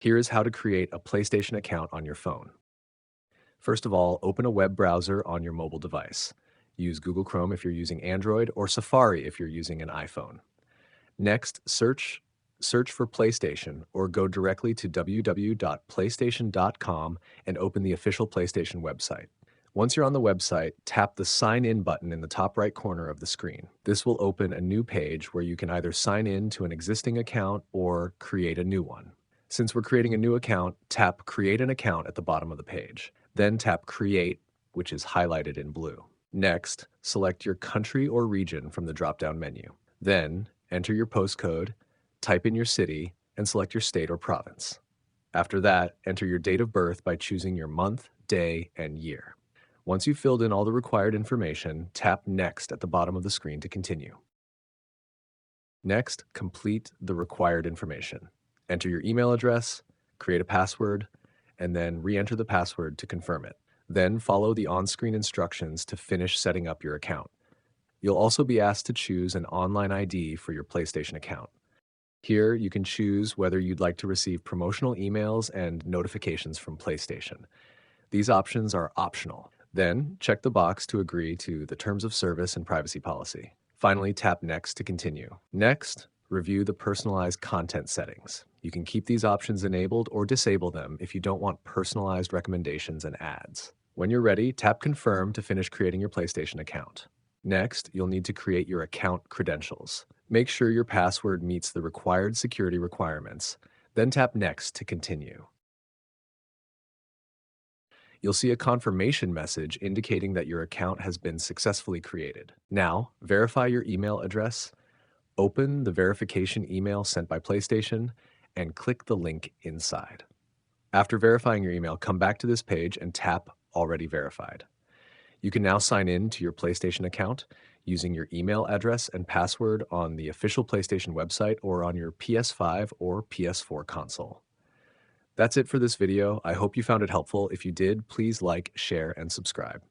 Here is how to create a PlayStation account on your phone. First of all, open a web browser on your mobile device. Use Google Chrome if you're using Android or Safari if you're using an iPhone. Next, search for PlayStation or go directly to www.playstation.com and open the official PlayStation website. Once you're on the website, tap the Sign In button in the top right corner of the screen. This will open a new page where you can either sign in to an existing account or create a new one. Since we're creating a new account, tap Create an Account at the bottom of the page. Then tap Create, which is highlighted in blue. Next, select your country or region from the drop-down menu. Then, enter your postcode, type in your city, and select your state or province. After that, enter your date of birth by choosing your month, day, and year. Once you've filled in all the required information, tap Next at the bottom of the screen to continue. Next, complete the required information. Enter your email address, create a password, and then re-enter the password to confirm it. Then follow the on-screen instructions to finish setting up your account. You'll also be asked to choose an online ID for your PlayStation account. Here, you can choose whether you'd like to receive promotional emails and notifications from PlayStation. These options are optional. Then, check the box to agree to the terms of service and privacy policy. Finally, tap Next to continue. Next, review the personalized content settings. You can keep these options enabled or disable them if you don't want personalized recommendations and ads. When you're ready, tap Confirm to finish creating your PlayStation account. Next, you'll need to create your account credentials. Make sure your password meets the required security requirements. Then tap Next to continue. You'll see a confirmation message indicating that your account has been successfully created. Now, verify your email address, open the verification email sent by PlayStation, and click the link inside. After verifying your email, come back to this page and tap Already Verified. You can now sign in to your PlayStation account using your email address and password on the official PlayStation website or on your PS5 or PS4 console. That's it for this video. I hope you found it helpful. If you did, please like, share, and subscribe.